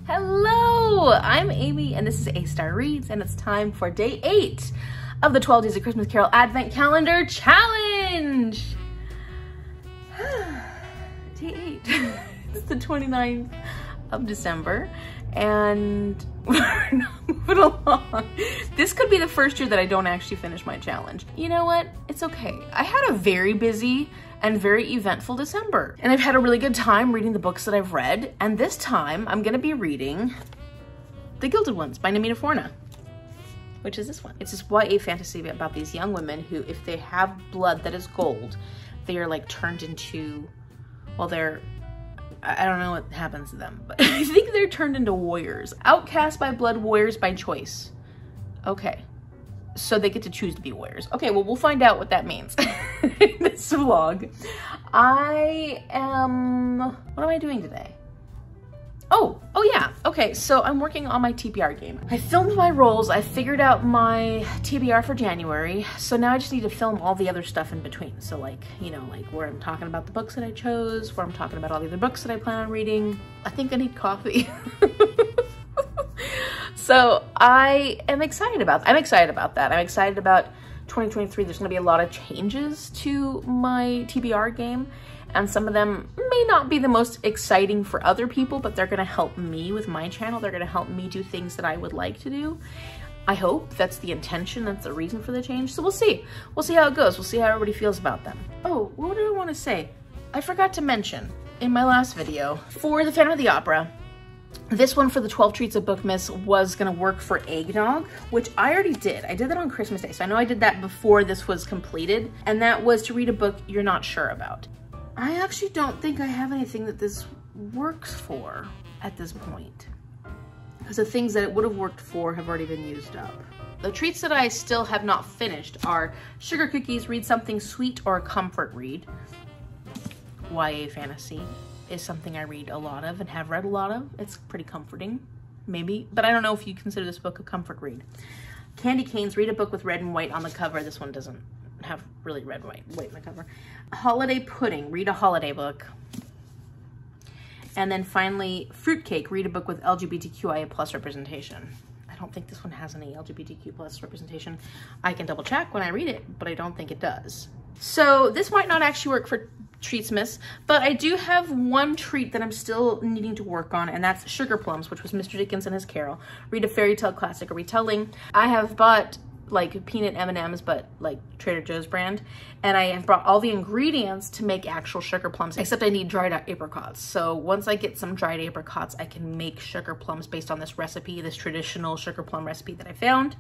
Hello, I'm Amy and this is A-Star Reads and it's time for day 8 of the 12 Days of Christmas Carol Advent Calendar Challenge. Day 8. It's the 29th of December and we're not moving along. This could be the first year that I don't actually finish my challenge. You know what? It's okay. I had a very busy and very eventful December. And I've had a really good time reading the books that I've read. And this time I'm gonna be reading The Gilded Ones by Namina Forna, which is this one. It's this YA fantasy about these young women who, if they have blood that is gold, they are like turned into, well, I don't know what happens to them, but I think they're turned into warriors. Outcast by blood, warriors by choice. Okay. So they get to choose to be warriors. Okay, well, we'll find out what that means in this vlog. What am I doing today? Oh yeah, okay, so I'm working on my TBR game. I filmed my rolls, I figured out my TBR for January, so now I just need to film all the other stuff in between. So like, you know, like where I'm talking about the books that I chose, where I'm talking about all the other books that I plan on reading. I think I need coffee. So I am excited about that. I'm excited about 2023. There's gonna be a lot of changes to my TBR game, and some of them may not be the most exciting for other people, but they're gonna help me with my channel. They're gonna help me do things that I would like to do. I hope that's the intention, that's the reason for the change. So we'll see. We'll see how it goes. We'll see how everybody feels about them. Oh, what did I wanna say? I forgot to mention in my last video, for the Phantom of the Opera, this one for the 12 Treats of Bookmas was gonna work for Eggnog, which I already did. I did that on Christmas Day, so I know I did that before this was completed, and that was to read a book you're not sure about. I actually don't think I have anything that this works for at this point, because the things that it would have worked for have already been used up. The treats that I still have not finished are Sugar Cookies, Read Something Sweet, or a Comfort Read. YA fantasy is something I read a lot of and have read a lot of. It's pretty comforting, maybe, but I don't know if you consider this book a comfort read. Candy Canes, Read a Book with Red and White on the cover. This one doesn't have really red and white in the cover. Holiday Pudding, Read a holiday book. And then finally, Fruitcake, Read a book with LGBTQIA plus representation. I don't think this one has any LGBTQ plus representation. I can double check when I read it, but I don't think it does. So this might not actually work for Treatsmas, but I do have one treat that I'm still needing to work on, and that's Sugar Plums, which was Mr. Dickens and his Carol. Read a fairy tale classic, a retelling. I have bought like peanut M&Ms, but like Trader Joe's brand, and I have brought all the ingredients to make actual sugar plums, except I need dried apricots. So once I get some dried apricots, I can make sugar plums based on this recipe, this traditional sugar plum recipe that I found.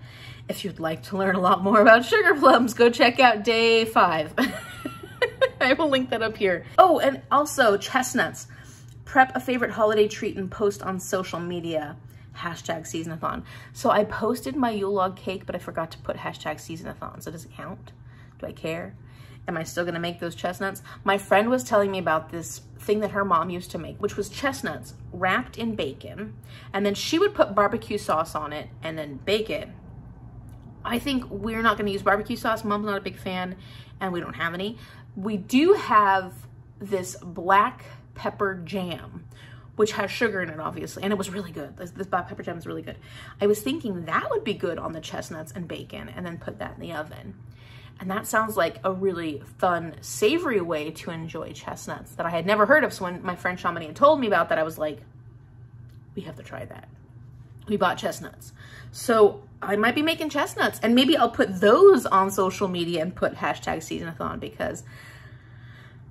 If you'd like to learn a lot more about sugar plums, go check out day 5. I will link that up here. Oh, and also chestnuts. Prep a favorite holiday treat and post on social media. #seasonathon. So I posted my Yule log cake, but I forgot to put #seasonathon. So does it count? Do I care? Am I still gonna make those chestnuts? My friend was telling me about this thing that her mom used to make, which was chestnuts wrapped in bacon, and then she would put barbecue sauce on it and then bake it. I think we're not gonna use barbecue sauce. Mom's not a big fan, and we don't have any. We do have this black pepper jam, which has sugar in it, obviously, and it was really good. This black pepper jam is really good. I was thinking that would be good on the chestnuts and bacon, and then put that in the oven. And that sounds like a really fun, savory way to enjoy chestnuts that I had never heard of. So when my friend Shamini had told me about that, I was like, we have to try that. We bought chestnuts. So I might be making chestnuts, and maybe I'll put those on social media and put #seasonathon, because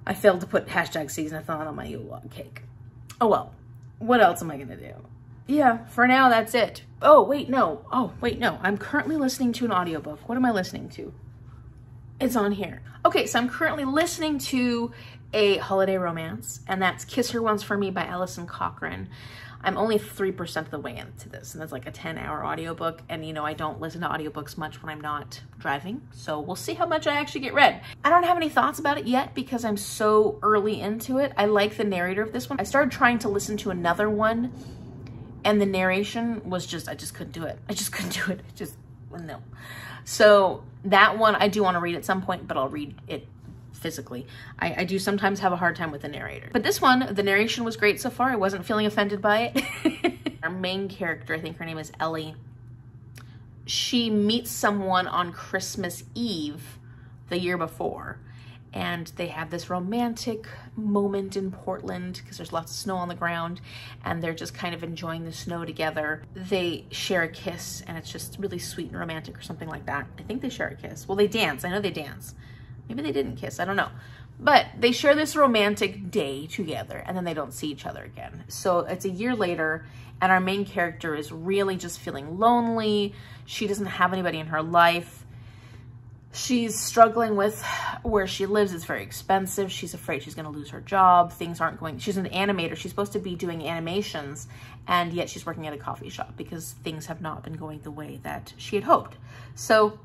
I failed to put #seasonathon on my Yule log cake. Oh well, what else am I gonna do? Yeah, for now, that's it. Oh, wait, no. I'm currently listening to an audiobook. What am I listening to? It's on here. Okay, so I'm currently listening to a holiday romance, and that's Kiss Her Once for Me by Alison Cochrun. I'm only 3% of the way into this, and it's like a 10-hour audiobook, and you know, I don't listen to audiobooks much when I'm not driving, so we'll see how much I actually get read. I don't have any thoughts about it yet because I'm so early into it. I like the narrator of this one. I started trying to listen to another one, and the narration was just, I just couldn't do it. No. So that one I do want to read at some point, but I'll read it physically. I do sometimes have a hard time with the narrator. But this one, the narration was great so far. I wasn't feeling offended by it. main character, I think her name is Ellie, she meets someone on Christmas Eve the year before, and they have this romantic moment in Portland because there's lots of snow on the ground, and they're just kind of enjoying the snow together. They share a kiss, and it's just really sweet and romantic or something like that. I think they share a kiss. Well, they dance. I know they dance. Maybe they didn't kiss. I don't know. But they share this romantic day together, and then they don't see each other again. So it's a year later, and our main character is really just feeling lonely. She doesn't have anybody in her life. She's struggling with where she lives. It's very expensive. She's afraid she's going to lose her job. Things aren't going. She's an animator. She's supposed to be doing animations, and yet she's working at a coffee shop because things have not been going the way that she had hoped. So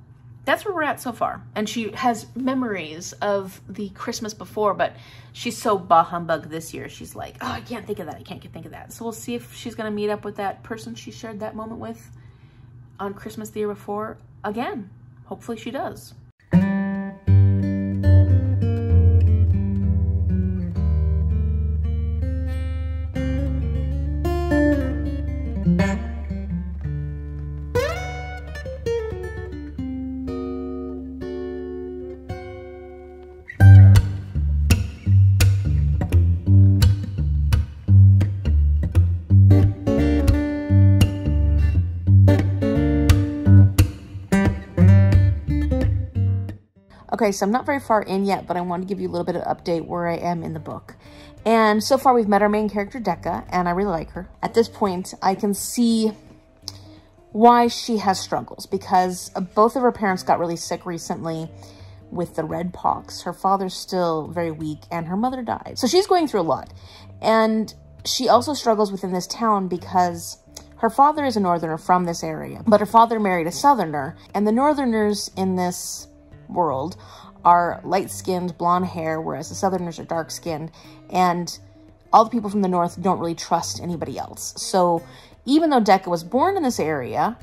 that's where we're at so far. And she has memories of the Christmas before, but she's so bah humbug this year. She's like, oh, I can't think of that. I can't think of that. So we'll see if she's going to meet up with that person she shared that moment with on Christmas the year before again. Hopefully she does. Okay, so I'm not very far in yet, but I want to give you a little bit of update where I am in the book. And so far we've met our main character, Decca, and I really like her. At this point, I can see why she has struggles, because both of her parents got really sick recently with the red pox. Her father's still very weak, and her mother died. So she's going through a lot. And she also struggles within this town because her father is a northerner from this area, but her father married a southerner, and the northerners in this world are light-skinned, blonde hair, whereas the southerners are dark-skinned, and all the people from the north don't really trust anybody else. So even though Decca was born in this area,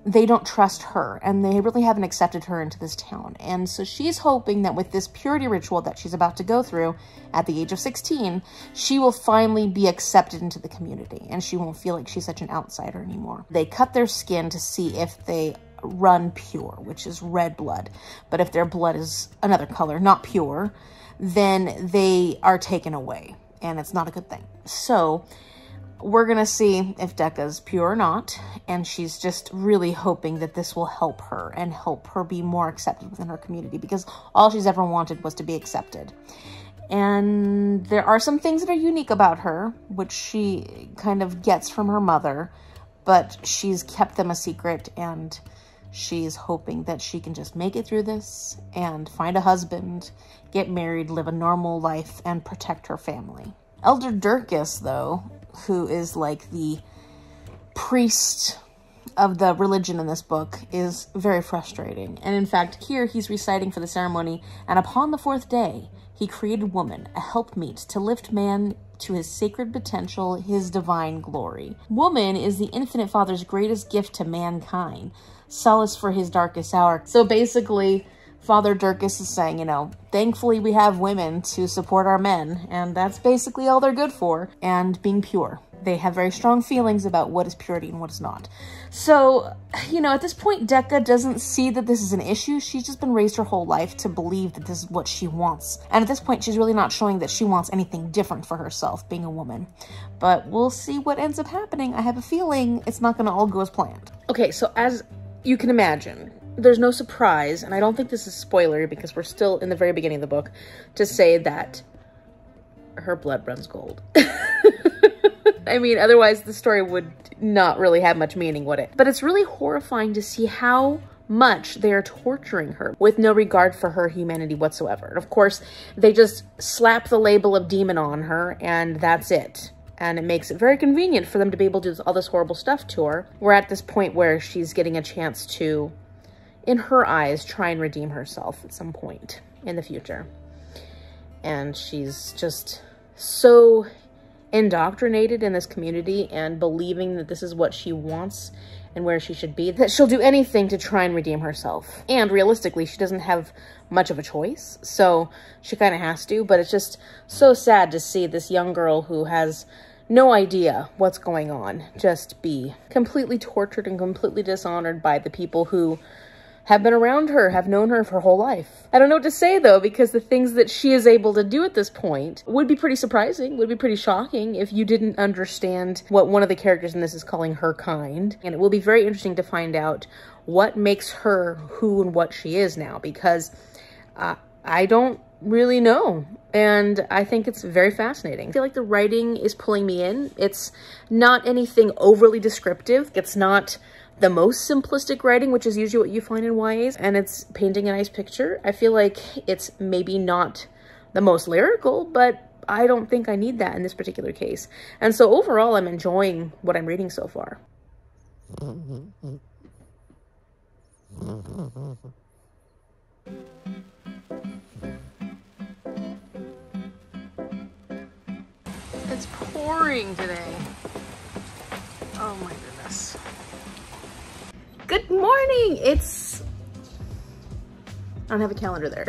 they don't trust her, and they really haven't accepted her into this town. And so she's hoping that with this purity ritual that she's about to go through at the age of 16, she will finally be accepted into the community, and she won't feel like she's such an outsider anymore. They cut their skin to see if they run pure, which is red blood. But if their blood is another color, not pure, then they are taken away, and it's not a good thing. So we're gonna see if Decca's pure or not, and she's just really hoping that this will help her and help her be more accepted within her community, because all she's ever wanted was to be accepted. And there are some things that are unique about her, which she kind of gets from her mother, but she's kept them a secret, and she's hoping that she can just make it through this and find a husband, get married, live a normal life, and protect her family. Elder Durkis, though, who is like the priest of the religion in this book, is very frustrating. And in fact, here he's reciting for the ceremony, and upon the fourth day, he created woman, a helpmeet, to lift man to his sacred potential, his divine glory. Woman is the infinite Father's greatest gift to mankind, solace for his darkest hour. So basically, Father Durkis is saying, you know, thankfully we have women to support our men, and that's basically all they're good for, and being pure. They have very strong feelings about what is purity and what is not. So, you know, at this point, Decca doesn't see that this is an issue. She's just been raised her whole life to believe that this is what she wants. And at this point, she's really not showing that she wants anything different for herself, being a woman. But we'll see what ends up happening. I have a feeling it's not going to all go as planned. Okay, so as you can imagine, there's no surprise, and I don't think this is spoilery because we're still in the very beginning of the book, to say that her blood runs gold. I mean, otherwise the story would not really have much meaning, would it? But it's really horrifying to see how much they are torturing her with no regard for her humanity whatsoever. And of course, they just slap the label of demon on her, and that's it. And it makes it very convenient for them to be able to do all this horrible stuff to her. We're at this point where she's getting a chance to, in her eyes, try and redeem herself at some point in the future. And she's just so indoctrinated in this community and believing that this is what she wants and where she should be, that she'll do anything to try and redeem herself. And realistically, she doesn't have much of a choice, so she kind of has to. But it's just so sad to see this young girl who has no idea what's going on, just be completely tortured and completely dishonored by the people who have been around her, have known her for her whole life. I don't know what to say though, because the things that she is able to do at this point would be pretty surprising, would be pretty shocking if you didn't understand what one of the characters in this is calling her kind. And it will be very interesting to find out what makes her who and what she is now, because I don't really know. And I think it's very fascinating. I feel like the writing is pulling me in. It's not anything overly descriptive. It's not the most simplistic writing, which is usually what you find in YAs, and it's painting a nice picture. I feel like it's maybe not the most lyrical, but I don't think I need that in this particular case. And so overall, I'm enjoying what I'm reading so far. It's pouring today. Oh my goodness. Good morning. I don't have a calendar there.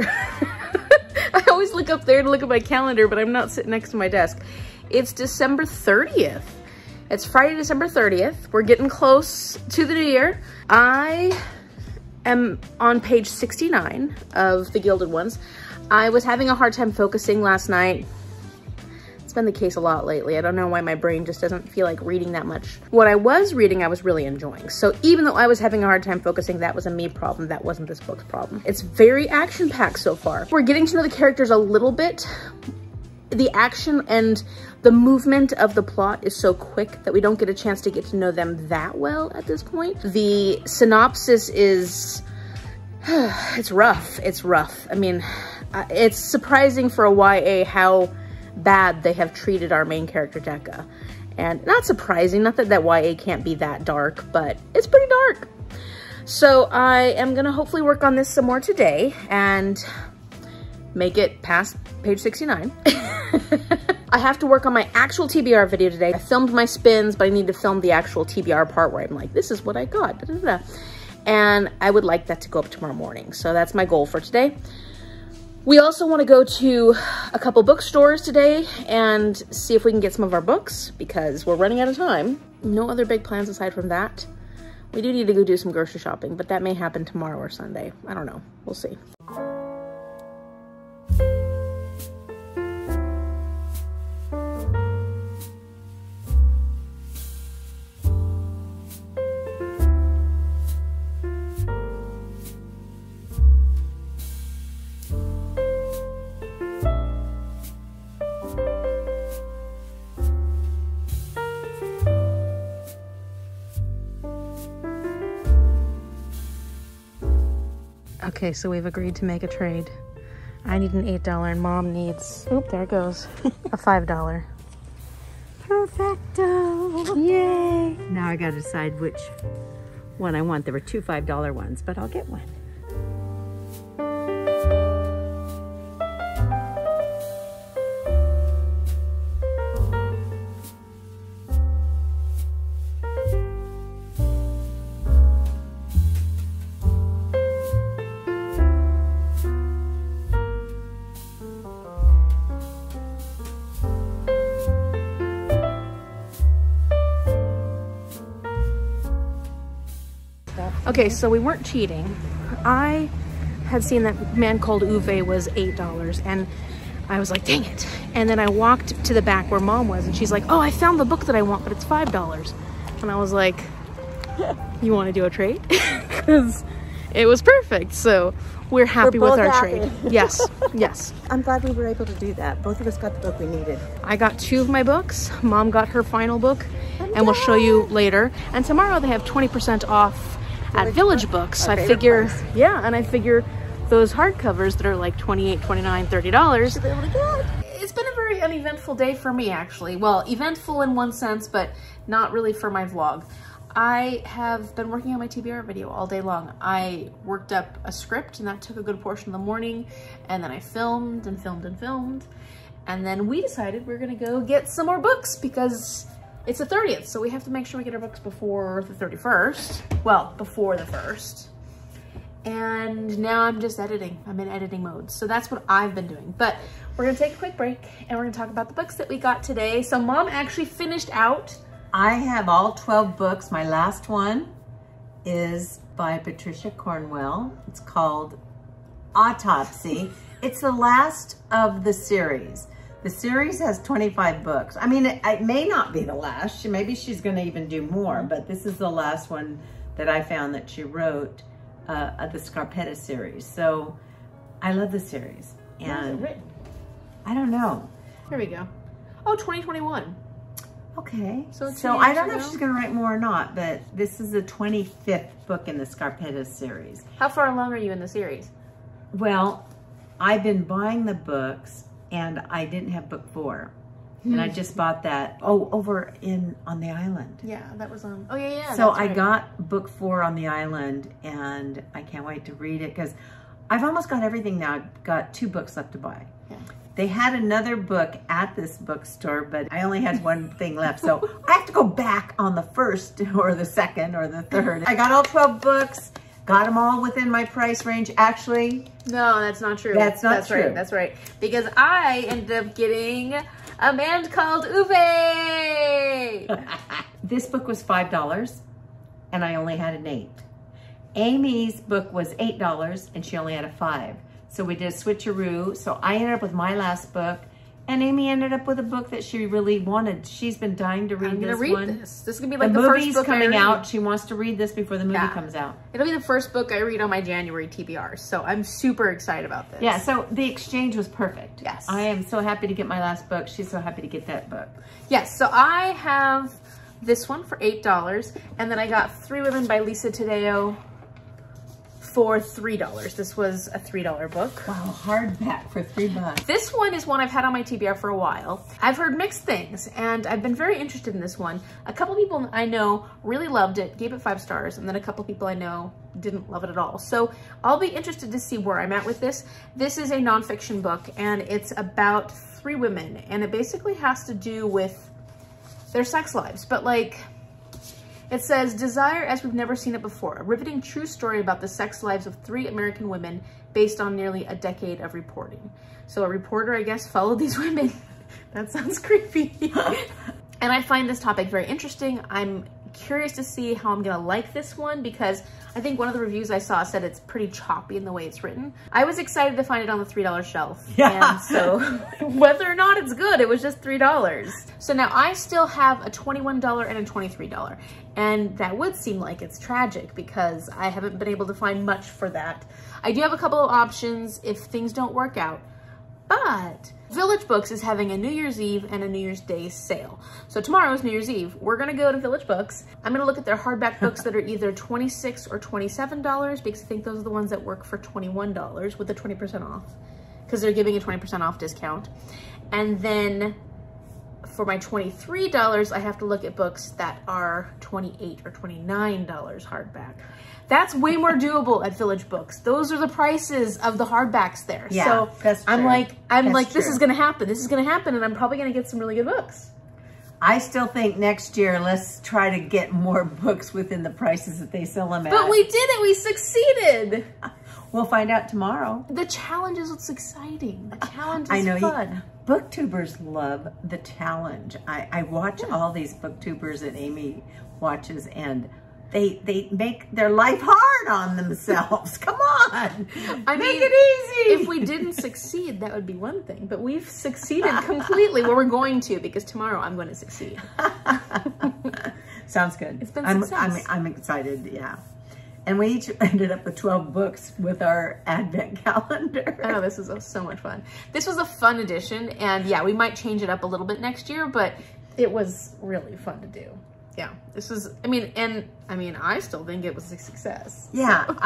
I always look up there to look at my calendar, but I'm not sitting next to my desk. It's December 30th. It's Friday, December 30th. We're getting close to the new year. I am on page 69 of the Gilded ones. I was having a hard time focusing last night. It's been the case a lot lately. I don't know why my brain just doesn't feel like reading that much. What I was reading, I was really enjoying. So even though I was having a hard time focusing, that was a me problem. That wasn't this book's problem. It's very action-packed so far. We're getting to know the characters a little bit. The action and the movement of the plot is so quick that we don't get a chance to get to know them that well at this point. The synopsis is, it's rough. It's rough. I mean, it's surprising for a YA how bad they have treated our main character Decca. And not surprising, not that YA can't be that dark, but it's pretty dark. So I am gonna hopefully work on this some more today and make it past page 69. I have to work on my actual TBR video today. I filmed my spins, but I need to film the actual TBR part where I'm like, this is what I got, da, da, da. And I would like that to go up tomorrow morning. So that's my goal for today. We also want to go to a couple bookstores today and see if we can get some of our books because we're running out of time. No other big plans aside from that. We do need to go do some grocery shopping, but that may happen tomorrow or Sunday. I don't know. We'll see. Okay, so we've agreed to make a trade. I need an $8 and Mom needs, oop, there it goes, a $5. Perfecto! Yay! Now I gotta decide which one I want. There were two $5 ones, but I'll get one. Okay, so we weren't cheating. I had seen that Man Called Uwe was $8 and I was like, dang it. And then I walked to the back where Mom was and she's like, oh, I found the book that I want, but it's $5. And I was like, you want to do a trade? Because it was perfect. So we're happy with our trade. Yes, yes. I'm glad we were able to do that. Both of us got the book we needed. I got 2 of my books. Mom got her final book and we'll show you later. And tomorrow they have 20% off at Village Books. I figure, yeah, and I figure those hardcovers that are like $28, $29, $30. Should be able to get. It's been a very uneventful day for me, actually. Well, eventful in one sense, but not really for my vlog. I have been working on my TBR video all day long. I worked up a script and that took a good portion of the morning, and then I filmed and filmed and filmed, and then we decided we're gonna go get some more books because it's the 30th, so we have to make sure we get our books before the 31st. Well, before the 1st. And now I'm just editing. I'm in editing mode. So that's what I've been doing. But we're gonna take a quick break and we're gonna talk about the books that we got today. So Mom actually finished out. I have all 12 books. My last one is by Patricia Cornwell. It's called Autopsy. It's the last of the series. The series has 25 books. I mean, it may not be the last. Maybe she's gonna even do more, but this is the last one that I found that she wrote. Of the Scarpetta series. So I love the series. And When was it written? I don't know. Here we go. Oh, 2021. Okay. So I don't know if she's going to write more or not, but this is the 25th book in the Scarpetta series. How far along are you in the series? Well, I've been buying the books and I didn't have book 4. And I just bought that, over on the island. Yeah, that was on, oh yeah. So I got book 4 on the island and I can't wait to read it because I've almost got everything now. I've got 2 books left to buy. Yeah. They had another book at this bookstore, but I only had one thing left. So I have to go back on the 1st or the 2nd or the 3rd. I got all 12 books, got them all within my price range. Actually, no, that's not true. That's not true. Right, that's right. Because I ended up getting a man called Uwe. This book was $5 and I only had an 8. Amy's book was $8 and she only had a 5. So we did a switcheroo. So I ended up with my last book and Amy ended up with a book that she really wanted. She's been dying to read this one. This is gonna be like the movie's first book coming out. She wants to read this before the movie comes out. It'll be the first book I read on my January TBR. So I'm super excited about this. Yeah, so the exchange was perfect. Yes. I am so happy to get my last book. She's so happy to get that book. Yes, so I have this one for $8 and then I got 3 Women by Lisa Taddeo for $3. This was a $3 book. Wow, hardback for $3. This one is one I've had on my TBR for a while. I've heard mixed things and I've been very interested in this one. A couple people I know really loved it, gave it 5 stars, and then a couple people I know didn't love it at all. So I'll be interested to see where I'm at with this. This is a nonfiction book and it's about 3 women and it basically has to do with their sex lives, but like, it says, Desire as We've Never Seen It Before, a riveting true story about the sex lives of 3 American women based on nearly a decade of reporting. So a reporter, I guess, followed these women. That sounds creepy. And I find this topic very interesting. I'm curious to see how I'm gonna like this one because I think one of the reviews I saw said it's pretty choppy in the way it's written. I was excited to find it on the $3 shelf. Yeah. And so whether or not it's good, it was just $3. So now I still have a $21 and a $23. And that would seem like it's tragic because I haven't been able to find much for that. I do have a couple of options if things don't work out, but Village Books is having a New Year's Eve and a New Year's Day sale. So tomorrow is New Year's Eve. We're gonna go to Village Books. I'm gonna look at their hardback books that are either $26 or $27 because I think those are the ones that work for $21 with the 20% off because they're giving a 20% off discount. And then for my $23, I have to look at books that are $28 or $29 hardback. That's way more doable at Village Books. Those are the prices of the hardbacks there. Yeah, so that's true. I'm like, this is gonna happen. This is gonna happen, and I'm probably gonna get some really good books. I still think next year, let's try to get more books within the prices that they sell them at. But we did it, we succeeded. We'll find out tomorrow. The challenge is what's exciting. The challenge is I know fun. Booktubers love the challenge. I watch all these booktubers that Amy watches and they make their life hard on themselves. Come on, make it easy. If we didn't succeed, that would be one thing, but we've succeeded completely. Well, we're going to, because tomorrow I'm going to succeed. Sounds good. It's been success. I'm excited, yeah. And we each ended up with 12 books with our advent calendar. I know, this is so much fun. This was a fun edition, and yeah, we might change it up a little bit next year, but it was really fun to do. Yeah, this was, I still think it was a success. Yeah, so.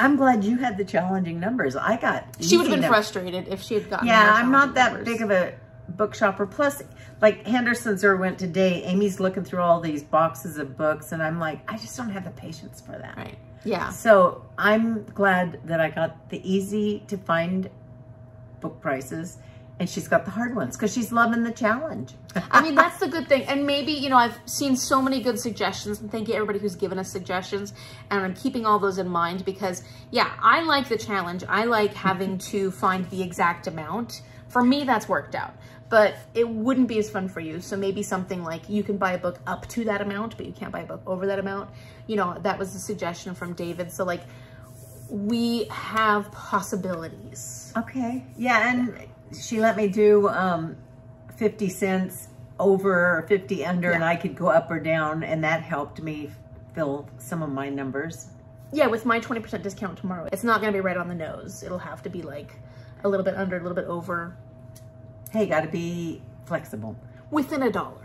I'm glad you had the challenging numbers. I got She would have been frustrated if she had gotten I'm not that big of a book shopper. Plus, like Henderson's went today, Amy's looking through all these boxes of books, and I'm like, I just don't have the patience for that. Right. Yeah. So I'm glad that I got the easy to find book prices And she's got the hard ones because she's loving the challenge. I mean, that's the good thing. And maybe, you know, I've seen so many good suggestions, and thank you everybody who's given us suggestions. And I'm keeping all those in mind because, yeah, I like the challenge. I like having to find the exact amount. For me, that's worked out. But it wouldn't be as fun for you. So maybe something like you can buy a book up to that amount, but you can't buy a book over that amount. You know, that was the suggestion from David. So, like, we have possibilities. Okay. Yeah, and she let me do 50 cents over or 50 under, and I could go up or down, and that helped me fill some of my numbers. Yeah, with my 20% discount tomorrow, it's not going to be right on the nose. It'll have to be like a little bit under, a little bit over. Hey, got to be flexible. Within $1.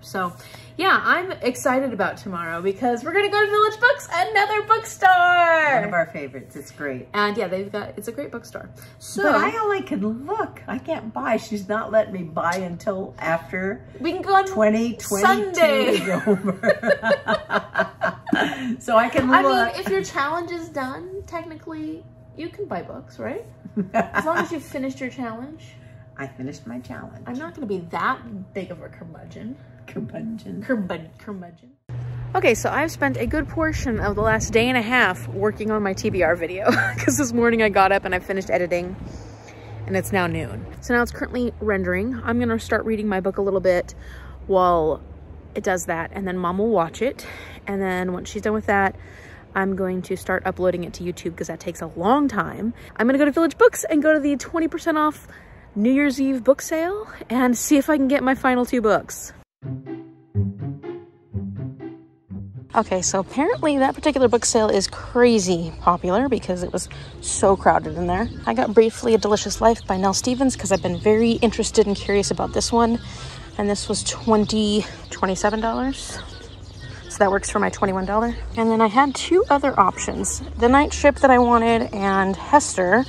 So yeah, I'm excited about tomorrow because we're gonna go to Village Books, another bookstore. One of our favorites. It's great. And yeah, it's a great bookstore. So, but I only can look. I can't buy. She's not letting me buy until after we can go on 2022 Sunday. Is over. So I can look. I mean, if your challenge is done, technically you can buy books, right? As long as you've finished your challenge. I finished my challenge. I'm not going to be that big of a curmudgeon. Curmudgeon. Okay, so I've spent a good portion of the last day and a half working on my TBR video because this morning I got up and I finished editing and it's now noon. So now it's currently rendering. I'm going to start reading my book a little bit while it does that, and then Mom will watch it. And then once she's done with that, I'm going to start uploading it to YouTube because that takes a long time. I'm going to go to Village Books and go to the 20% off New Year's Eve book sale and see if I can get my final 2 books. Okay, so apparently that particular book sale is crazy popular because it was so crowded in there. I got briefly A Delicious Life by Nell Stevens because I've been very interested and curious about this one. And this was $27. So that works for my $21. And then I had 2 other options. The Night Ship that I wanted and Hester.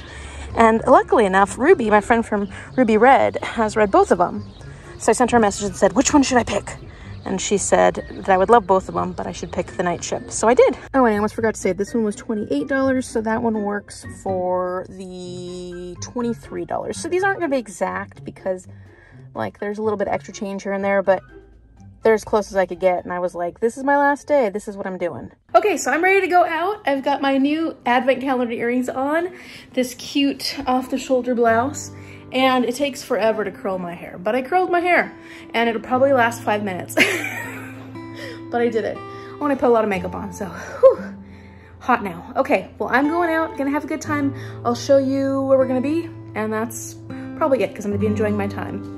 And luckily enough, Ruby, my friend from Ruby Red, has read both of them. So I sent her a message and said, which one should I pick? And she said that I would love both of them, but I should pick The Night Ship. So I did. Oh, and I almost forgot to say, this one was $28, so that one works for the $23. So these aren't gonna be exact because, like, there's a little bit of extra change here and there, but they're as close as I could get. And I was like, this is my last day. This is what I'm doing. Okay, so I'm ready to go out. I've got my new advent calendar earrings on, this cute off-the-shoulder blouse, and it takes forever to curl my hair, but I curled my hair and it'll probably last 5 minutes. But I did it. I want to put a lot of makeup on, so whew, hot now. Okay, well, I'm going out, gonna have a good time. I'll show you where we're gonna be, and that's probably it because I'm gonna be enjoying my time.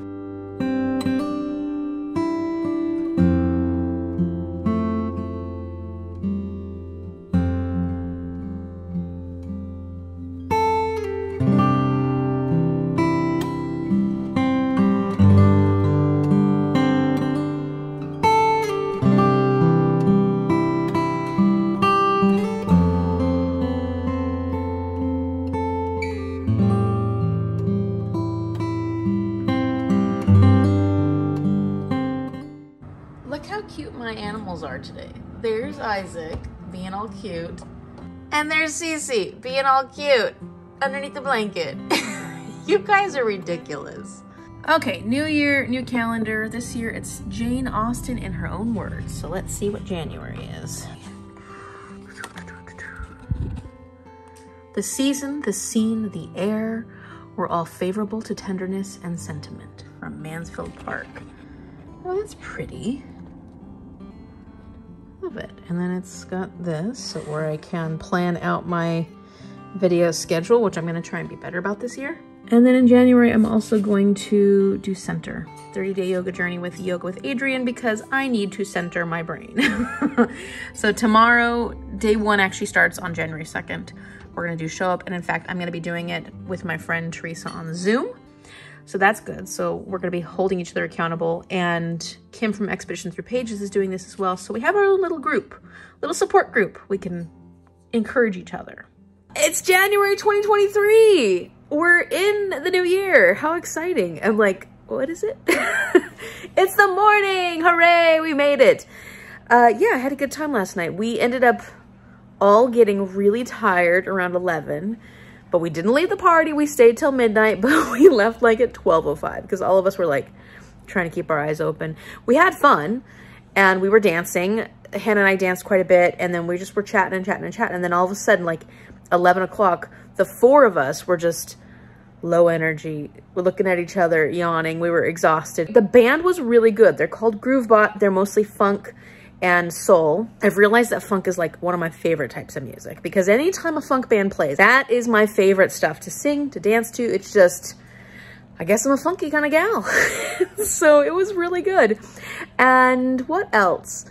My animals are today. There's Isaac being all cute, and there's Cece being all cute underneath the blanket. You guys are ridiculous. Okay, new year, new calendar. This year it's Jane Austen in her own words. So let's see what January is. The season, the scene, the air were all favorable to tenderness and sentiment. From Mansfield Park. Oh, that's pretty. Love it. And then it's got this where I can plan out my video schedule, which I'm going to try and be better about this year. And then in January, I'm also going to do center. 30-day yoga journey with Yoga with Adrian because I need to center my brain. So tomorrow, day 1 actually starts on January 2nd. We're going to do show up. And in fact, I'm going to be doing it with my friend Teresa on Zoom. So that's good. So we're going to be holding each other accountable, and Kim from Expedition Through Pages is doing this as well. So we have our own little group, little support group. We can encourage each other. It's January 2023. We're in the new year. How exciting. I'm like, what is it? It's the morning. Hooray. We made it. Yeah, I had a good time last night. We ended up all getting really tired around 11. But we didn't leave the party. We stayed till midnight, but we left like at 12:05 because all of us were like trying to keep our eyes open. We had fun and we were dancing. Hannah and I danced quite a bit, and then we just were chatting and chatting and chatting. And then all of a sudden, like 11 o'clock, the four of us were just low energy. We're looking at each other, yawning. We were exhausted. The band was really good. They're called Groovebot. They're mostly funk and soul. I've realized that funk is like one of my favorite types of music because anytime a funk band plays, that is my favorite stuff to sing, to dance to. It's just, I guess I'm a funky kind of gal. So it was really good. And what else?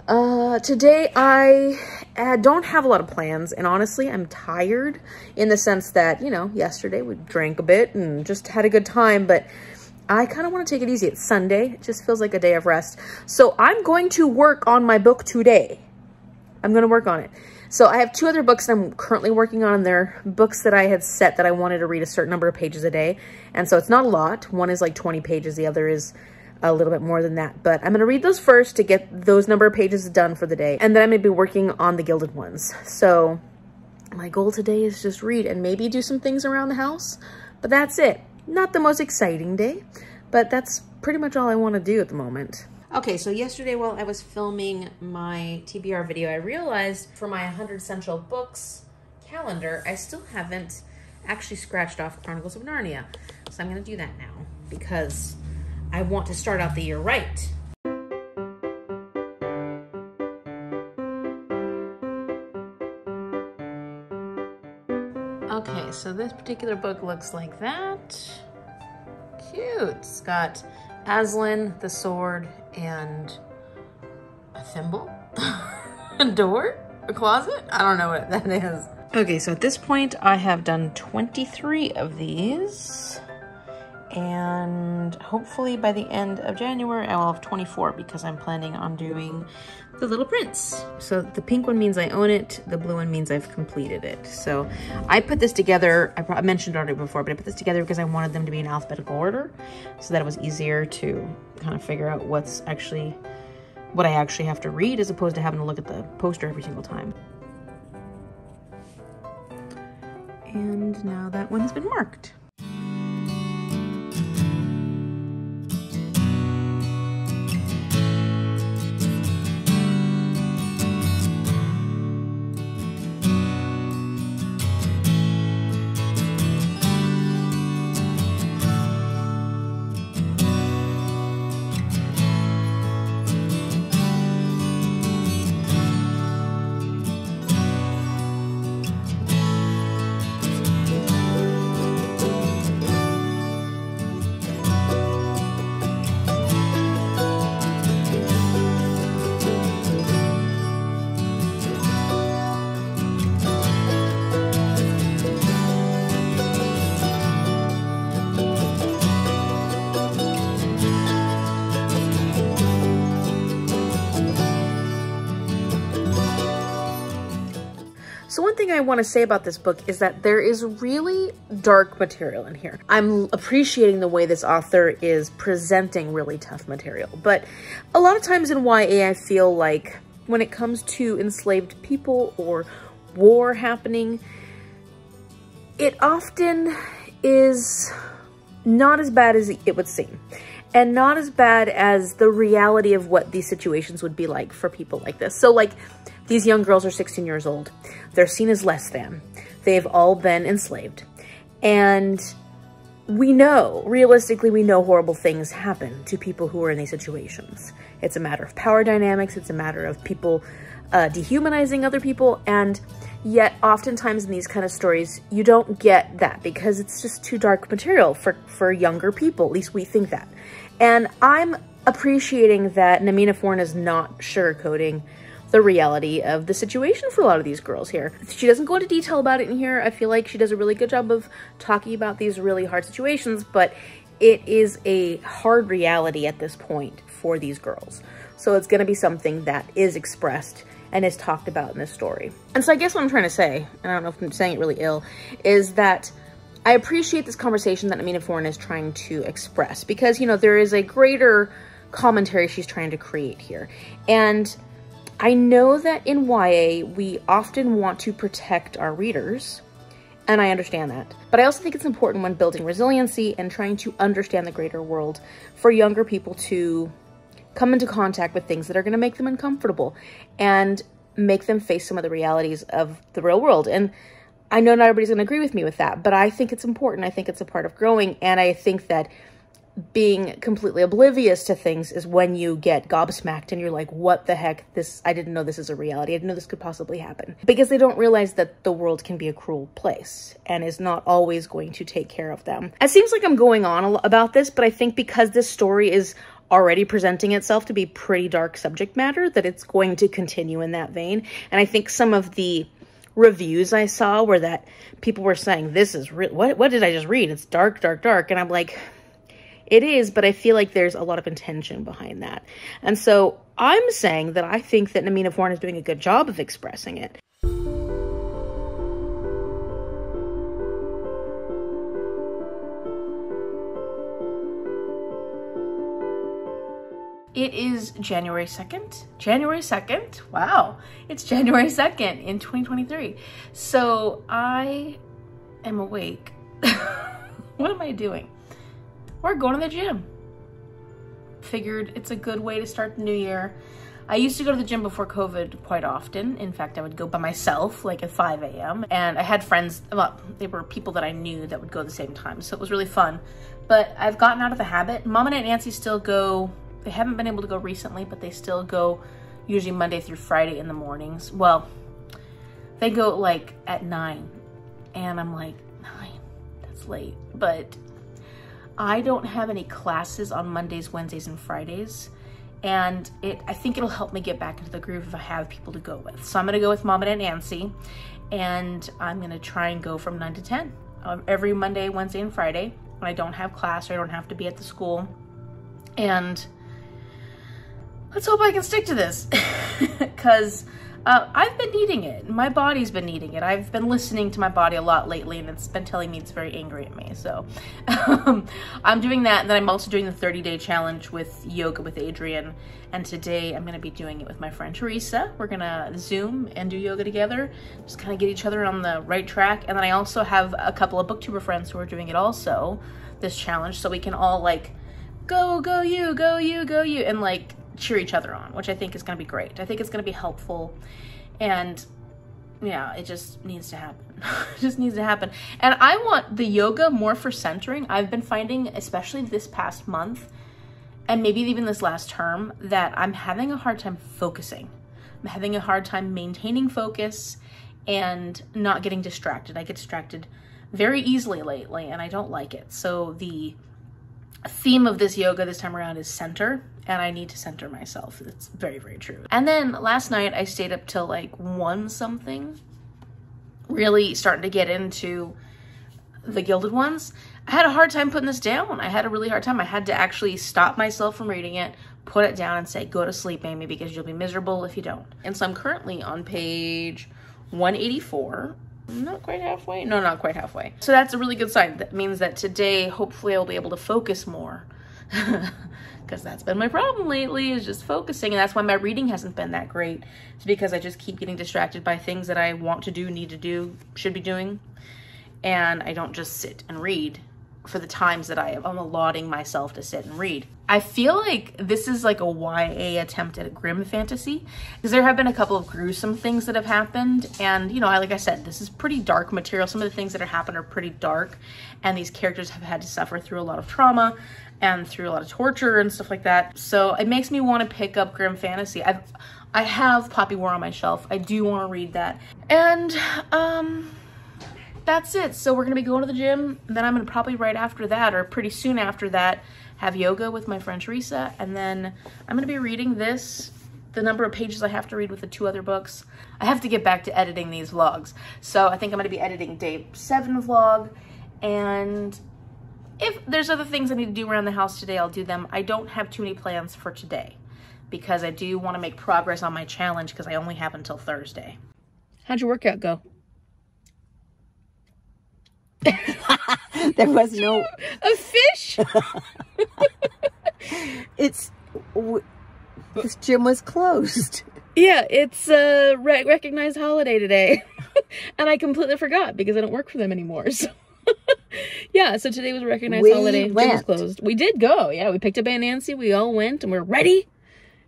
Today I don't have a lot of plans, and honestly, I'm tired in the sense that, you know, yesterday we drank a bit and just had a good time, but I kind of want to take it easy. It's Sunday. It just feels like a day of rest. So I'm going to work on my book today. I'm going to work on it. So I have two other books that I'm currently working on, and they're books that I had set that I wanted to read a certain number of pages a day. And so it's not a lot. One is like 20 pages. The other is a little bit more than that. But I'm going to read those first to get those number of pages done for the day. And then I'm going to be working on the Gilded ones. So my goal today is just read and maybe do some things around the house. But that's it. Not the most exciting day, but that's pretty much all I want to do at the moment. Okay, so yesterday while I was filming my TBR video, I realized for my 100 Essential Books calendar, I still haven't actually scratched off Chronicles of Narnia. So I'm going to do that now because I want to start out the year right. Okay, so this particular book looks like that. Cute. It's got Aslan, the sword, and a thimble, a door, a closet. I don't know what that is. Okay, so at this point I have done 23 of these, and hopefully by the end of January I will have 24 because I'm planning on doing The Little Prince. So the pink one means I own it, the blue one means I've completed it. So I put this together, I mentioned it already before, but I put this together because I wanted them to be in alphabetical order so that it was easier to kind of figure out what I actually have to read as opposed to having to look at the poster every single time. And now that one has been marked. So one thing I want to say about this book is that there is really dark material in here. I'm appreciating the way this author is presenting really tough material, but a lot of times in YA, I feel like when it comes to enslaved people or war happening, it often is not as bad as it would seem, and not as bad as the reality of what these situations would be like for people like this. So like, these young girls are 16 years old. They're seen as less than. They've all been enslaved. And we know, realistically, we know horrible things happen to people who are in these situations. It's a matter of power dynamics. It's a matter of people dehumanizing other people. And yet, oftentimes in these kind of stories, you don't get that because it's just too dark material for younger people. At least we think that. And I'm appreciating that Namina Forna is not sugarcoating the reality of the situation for a lot of these girls here. She doesn't go into detail about it in here. I feel like she does a really good job of talking about these really hard situations, but it is a hard reality at this point for these girls. So it's gonna be something that is expressed and is talked about in this story. And so I guess what I'm trying to say, and I don't know if I'm saying it really ill, is that I appreciate this conversation that Namina Forna is trying to express because, you know, there is a greater commentary she's trying to create here. And I know that in YA, we often want to protect our readers And I understand that. But I also think it's important when building resiliency and trying to understand the greater world for younger people to come into contact with things that are going to make them uncomfortable and make them face some of the realities of the real world. And I know not everybody's going to agree with me with that, but I think it's important. I think it's a part of growing. And I think that being completely oblivious to things is when you get gobsmacked and you're like, what the heck? I didn't know this is a reality. I didn't know this could possibly happen. Because they don't realize that the world can be a cruel place and is not always going to take care of them. It seems like I'm going on about this, but I think because this story is already presenting itself to be pretty dark subject matter, that it's going to continue in that vein. And I think some of the reviews I saw were that people were saying, this is what did I just read? It's dark, dark, dark. And I'm like, it is, but I feel like there's a lot of intention behind that. And so I'm saying that I think that Namina Forna is doing a good job of expressing it. It is January 2nd. January 2nd? Wow. It's January 2nd in 2023. So I am awake. What am I doing? We're going to the gym. Figured it's a good way to start the new year. I used to go to the gym before COVID quite often. In fact, I would go by myself, like at 5 a.m. And I had friends, well, they were people that I knew that would go at the same time. So it was really fun. But I've gotten out of the habit. Mom and Aunt Nancy still go. They haven't been able to go recently, but they still go usually Monday through Friday in the mornings. Well, they go like at 9. And I'm like, 9? That's late. But I don't have any classes on Mondays, Wednesdays, and Fridays. And I think it'll help me get back into the groove if I have people to go with. So I'm gonna go with Mom and Aunt Nancy, and I'm gonna try and go from 9 to 10 every Monday, Wednesday, and Friday when I don't have class or I don't have to be at the school. And let's hope I can stick to this because I've been needing it. My body's been needing it. I've been listening to my body a lot lately, and it's been telling me it's very angry at me. So I'm doing that. And then I'm also doing the 30-day challenge with yoga with Adrian. And today I'm going to be doing it with my friend Teresa. We're going to Zoom and do yoga together, just kind of get each other on the right track. And then I also have a couple of booktuber friends who are doing it also, this challenge. So we can all like, go you, go you, go you, and like cheer each other on, which I think is going to be great. I think it's going to be helpful, and yeah, it just needs to happen. It just needs to happen. And I want the yoga more for centering. I've been finding, especially this past month, and maybe even this last term, that I'm having a hard time focusing. I'm having a hard time maintaining focus and not getting distracted. I get distracted very easily lately, and I don't like it. So the theme of this yoga this time around is center, and I need to center myself. It's very, very true. And then last night I stayed up till like 1 something, really starting to get into the Gilded ones. I had a hard time putting this down. I had a really hard time. I had to actually stop myself from reading it, put it down and say, go to sleep, Amy, because you'll be miserable if you don't. And so I'm currently on page 184. Not quite halfway. No, not quite halfway. So that's a really good sign. That means that today, hopefully I'll be able to focus more. Because that's been my problem lately, is just focusing. And that's why my reading hasn't been that great. It's because I just keep getting distracted by things that I want to do, need to do, should be doing. And I don't just sit and read for the times that I'm allotting myself to sit and read. I feel like this is like a YA attempt at a grim fantasy, because there have been a couple of gruesome things that have happened. And, you know, like I said, this is pretty dark material. Some of the things that have happened are pretty dark, and these characters have had to suffer through a lot of trauma and through a lot of torture and stuff like that. So it makes me want to pick up grim fantasy. I have Poppy War on my shelf. I do want to read that. And, that's it. So we're gonna be going to the gym, and then I'm gonna probably right after that, or pretty soon after that, have yoga with my friend Teresa, and then I'm gonna be reading this, the number of pages I have to read with the 2 other books. I have to get back to editing these vlogs. So I think I'm gonna be editing day 7 vlog, and if there's other things I need to do around the house today, I'll do them. I don't have too many plans for today, because I do wanna make progress on my challenge, because I only have until Thursday. How'd your workout go? There was no a fish. This gym was closed. Yeah, it's a recognized holiday today. And I completely forgot because I don't work for them anymore. So yeah, so today was a recognized We holiday. Gym was went. closed. We did go. Yeah, we picked up Aunt Nancy. We all went and we're ready.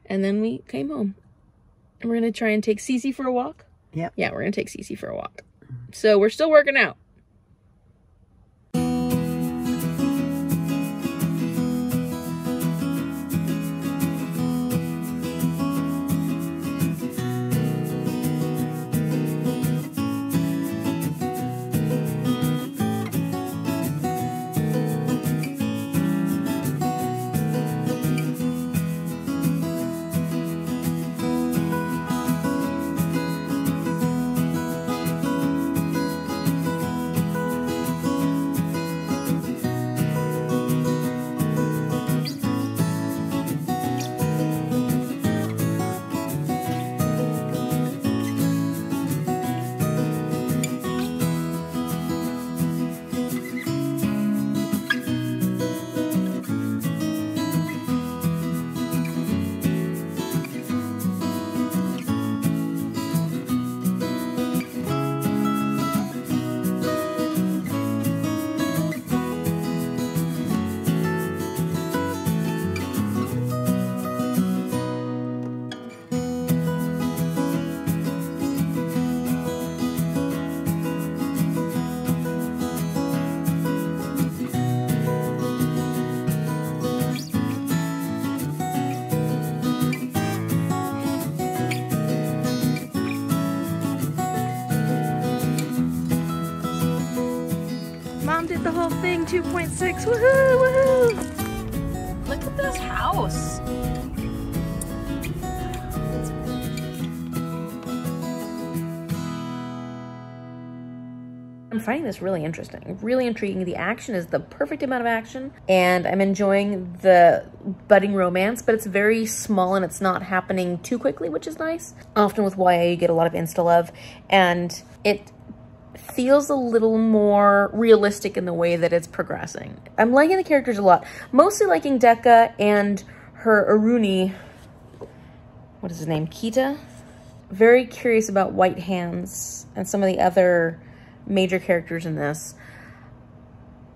And then we came home. And we're going to try and take Cece for a walk. Yep. Yeah, we're going to take Cece for a walk. So we're still working out. Mom did the whole thing, 2.6, woohoo, woohoo! Look at this house. I'm finding this really interesting, really intriguing. The action is the perfect amount of action, and I'm enjoying the budding romance, but it's very small and it's not happening too quickly, which is nice. Often with YA, you get a lot of insta-love, and it feels a little more realistic in the way that it's progressing. I'm liking the characters a lot. Mostly liking Decca and her Aruni, what is his name, Kita? Very curious about White Hands and some of the other major characters in this.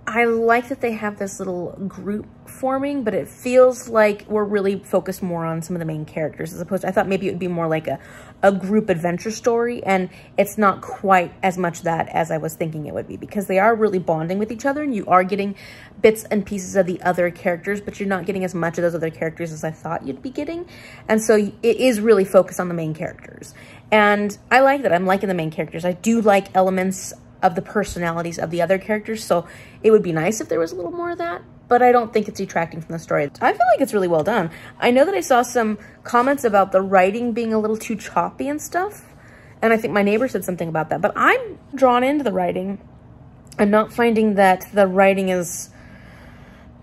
I like that they have this little group forming, but it feels like we're really focused more on some of the main characters as opposed to, I thought maybe it would be more like a group adventure story, and it's not quite as much that as I was thinking it would be, because they are really bonding with each other and you are getting bits and pieces of the other characters, but you're not getting as much of those other characters as I thought you'd be getting. And so it is really focused on the main characters. And I like that. I'm liking the main characters. I do like elements of the personalities of the other characters, so it would be nice if there was a little more of that, but I don't think it's detracting from the story. I feel like it's really well done. I know that I saw some comments about the writing being a little too choppy and stuff, and I think my neighbor said something about that, but I'm drawn into the writing. I'm not finding that the writing is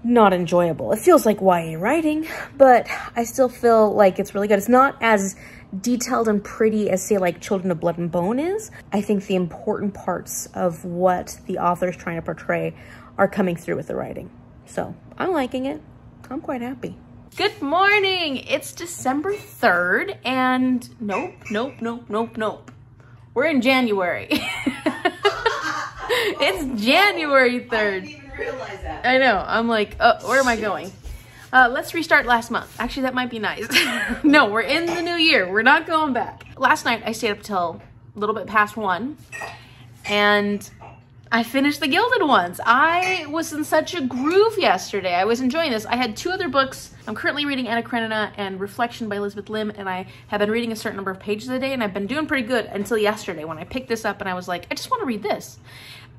not enjoyable. It feels like YA writing, but I still feel like it's really good. It's not as detailed and pretty as, say, like Children of Blood and Bone is. I think the important parts of what the author is trying to portray are coming through with the writing. So I'm liking it. I'm quite happy. Good morning. It's December 3rd and nope. We're in January. It's January 3rd. I didn't even realize that. I know. I'm like, oh, where am I going? Let's restart last month. Actually, that might be nice. No, we're in the new year. We're not going back. Last night, I stayed up till a little bit past 1, and I finished the Gilded ones. I was in such a groove yesterday. I was enjoying this. I had 2 other books. I'm currently reading Anna Karenina and Reflection by Elizabeth Lim, and I have been reading a certain number of pages a day, and I've been doing pretty good until yesterday when I picked this up and I was like, I just want to read this.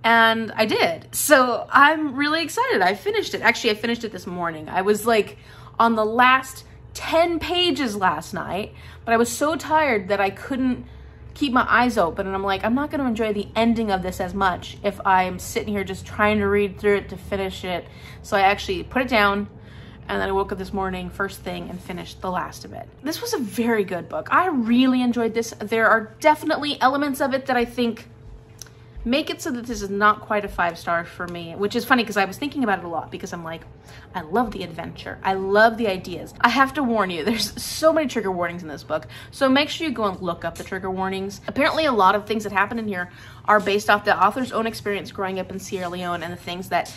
And I did. So I'm really excited. I finished it. Actually, I finished it this morning. I was like on the last 10 pages last night, but I was so tired that I couldn't keep my eyes open. And I'm like, I'm not going to enjoy the ending of this as much if I'm sitting here just trying to read through it to finish it. So I actually put it down, and then I woke up this morning first thing and finished the last of it. This was a very good book. I really enjoyed this. There are definitely elements of it that I think make it so that this is not quite a 5-star for me, which is funny because I was thinking about it a lot because I'm like, I love the adventure. I love the ideas. I have to warn you, there's so many trigger warnings in this book. So make sure you go and look up the trigger warnings. Apparently a lot of things that happen in here are based off the author's own experience growing up in Sierra Leone and the things that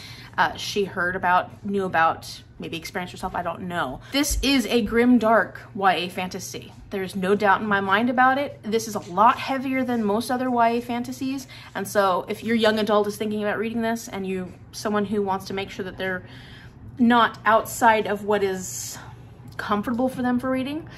she heard about, knew about, maybe experienced herself, I don't know. This is a grim, dark YA fantasy. There's no doubt in my mind about it. This is a lot heavier than most other YA fantasies. And so if your young adult is thinking about reading this and you're someone who wants to make sure that they're not outside of what is comfortable for them for reading,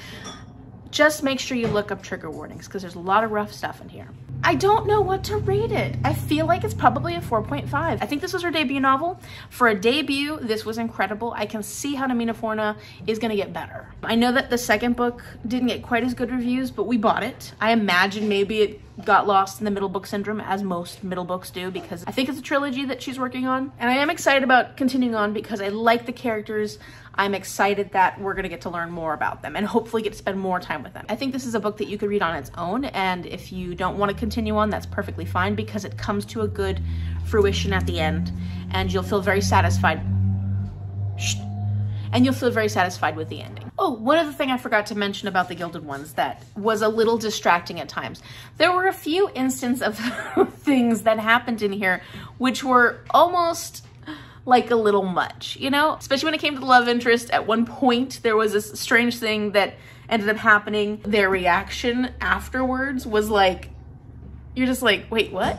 just make sure you look up trigger warnings because there's a lot of rough stuff in here. I don't know what to rate it. I feel like it's probably a 4.5. I think this was her debut novel. For a debut, this was incredible. I can see how Namina Forna is gonna get better. I know that the second book didn't get quite as good reviews, but we bought it. I imagine maybe it got lost in the middle book syndrome, as most middle books do, because I think it's a trilogy that she's working on. And I am excited about continuing on because I like the characters. I'm excited that we're gonna get to learn more about them and hopefully get to spend more time with them. I think this is a book that you could read on its own, and if you don't want to continue on, that's perfectly fine because it comes to a good fruition at the end and you'll feel very satisfied. And you'll feel very satisfied with the ending. Oh, one other thing I forgot to mention about the Gilded ones that was a little distracting at times. There were a few instances of things that happened in here which were almost like a little much, you know? Especially when it came to the love interest. At one point, there was this strange thing that ended up happening. Their reaction afterwards was like, you're just like, wait, what?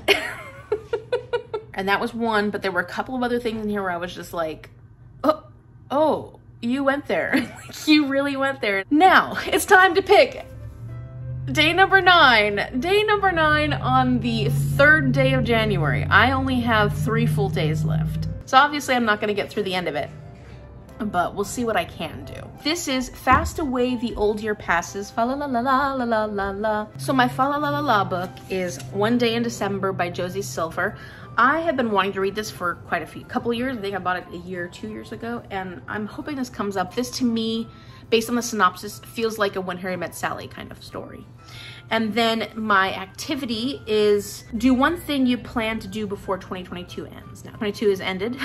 And that was one, but there were a couple of other things in here where I was just like, oh, you went there. You really went there. Now, it's time to pick day number 9. Day number 9 on the 3rd day of January. I only have 3 full days left. So obviously I'm not gonna get through the end of it, but we'll see what I can do. This is Fast Away the Old Year Passes, fa la la la la la la la la. So my fa la la la la book is One Day in December by Josie Silver. I have been wanting to read this for quite a couple years. I think I bought it a year or 2 years ago, and I'm hoping this comes up. This to me, based on the synopsis, feels like a When Harry Met Sally kind of story. And then my activity is do one thing you plan to do before 2022 ends. Now, 22 is ended,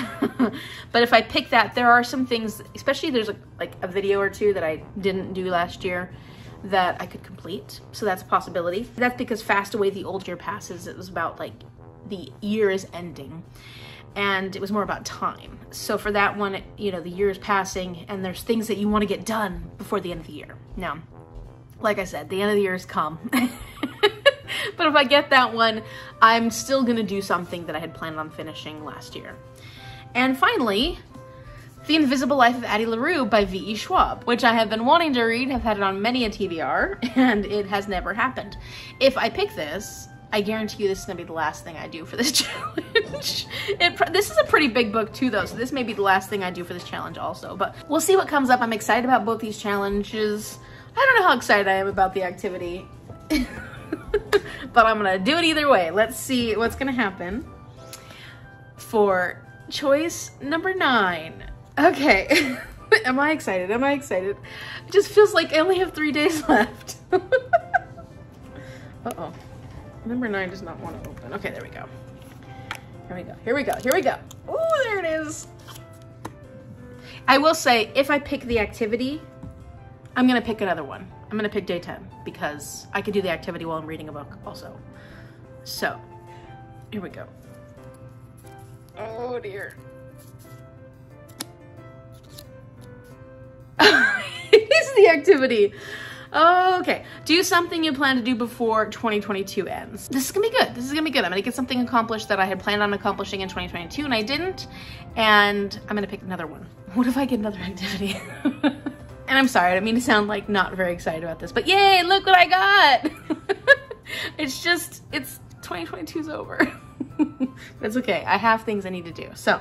but if I pick that, there are some things, especially there's like a video or two that I didn't do last year that I could complete. So that's a possibility. That's because Fast Away the Old Year Passes, it was about like the year is ending and it was more about time. So for that one, you know, the year is passing and there's things that you want to get done before the end of the year. Now, like I said, the end of the year has come. But if I get that one, I'm still gonna do something that I had planned on finishing last year. And finally, The Invisible Life of Addie LaRue by V.E. Schwab, which I have been wanting to read, have had it on many a TBR, and it has never happened. If I pick this, I guarantee you this is gonna be the last thing I do for this challenge. This is a pretty big book too though, so this may be the last thing I do for this challenge also, but we'll see what comes up. I'm excited about both these challenges. I don't know how excited I am about the activity, but I'm gonna do it either way. Let's see what's gonna happen for choice number 9. Okay, am I excited? Am I excited? It just feels like I only have 3 days left. Uh-oh. Number 9 does not want to open. Okay, there we go. Here we go, here we go, here we go. Oh, there it is. I will say, if I pick the activity, I'm gonna pick another one. I'm gonna pick day 10 because I could do the activity while I'm reading a book also. So, here we go. Oh dear. It is the activity. Okay, do something you plan to do before 2022 ends. This is gonna be good. This is gonna be good. I'm gonna get something accomplished that I had planned on accomplishing in 2022 and I didn't. And I'm gonna pick another one. What if I get another activity? And I'm sorry, I didn't mean to sound like not very excited about this, but yay, look what I got. It's 2022's over. That's okay, I have things I need to do. So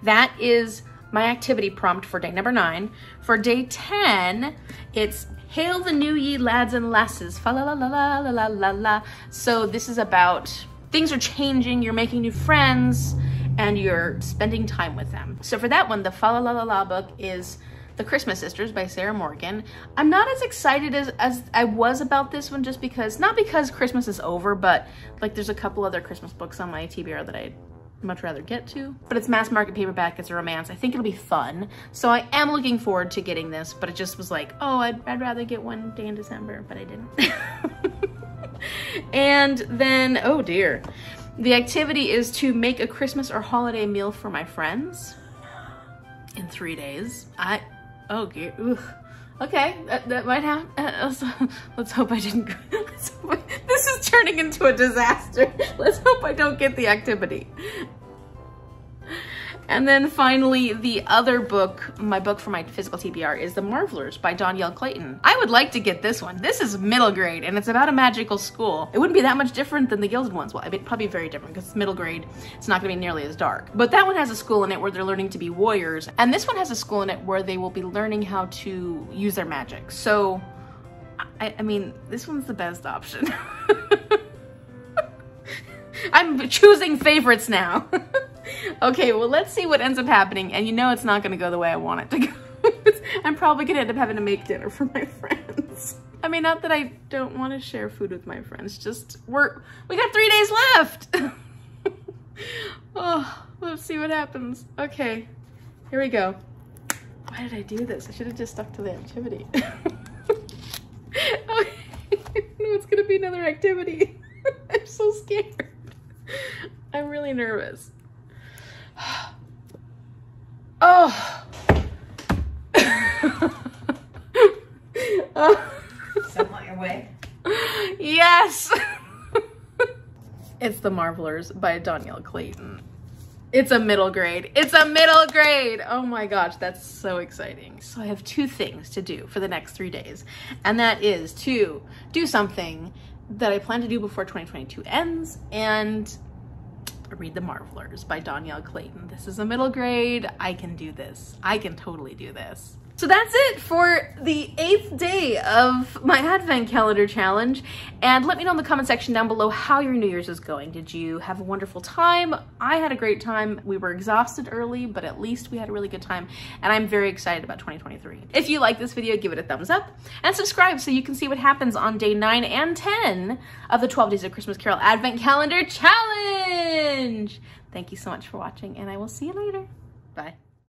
that is my activity prompt for day number 9. For day 10, it's Hail the New Ye Lads and Lasses, fa la la la la la la la la. So this is about things are changing, you're making new friends, and you're spending time with them. So for that one, the fa la la la la book is The Christmas Sisters by Sarah Morgan. I'm not as excited as I was about this one, just because, not because Christmas is over, but like there's a couple other Christmas books on my TBR that I'd much rather get to. But it's mass market paperback, it's a romance. I think it'll be fun. So I am looking forward to getting this, but it just was like, oh, I'd rather get one day in December, but I didn't. And then, oh dear. The activity is to make a Christmas or holiday meal for my friends in 3 days. Okay, that might happen. Let's hope I didn't. This is turning into a disaster. Let's hope I don't get the activity. And then finally, the other book, my book for my physical TBR, is The Marvelers by Danielle Clayton. I would like to get this one. This is middle grade, and it's about a magical school. It wouldn't be that much different than the Gilded ones. Well, it'd probably be very different because it's middle grade. It's not gonna be nearly as dark. But that one has a school in it where they're learning to be warriors, and this one has a school in it where they will be learning how to use their magic. So, I mean, this one's the best option. I'm choosing favorites now. Okay, well, let's see what ends up happening. And you know it's not gonna go the way I want it to go. I'm probably gonna end up having to make dinner for my friends. I mean, not that I don't want to share food with my friends, just we got 3 days left. Oh, let's see what happens. Okay, here we go. Why did I do this? I should have just stuck to the activity. Okay. No, it's gonna be another activity. I'm so scared. I'm really nervous. Oh. Oh. Something on your way? Yes. It's The Marvelers by Danielle Clayton. It's a middle grade. It's a middle grade. Oh my gosh, that's so exciting. So I have 2 things to do for the next 3 days. And that is to do something that I plan to do before 2022 ends and read The Marvelers by Danielle Clayton. This is a middle grade. I can do this. I can totally do this. So that's it for the 8th day of my Advent Calendar Challenge. And let me know in the comment section down below how your New Year's is going. Did you have a wonderful time? I had a great time. We were exhausted early, but at least we had a really good time. And I'm very excited about 2023. If you like this video, give it a thumbs up and subscribe so you can see what happens on day 9 and 10 of the 12 Days of Christmas Carol Advent Calendar Challenge. Thank you so much for watching, and I will see you later. Bye.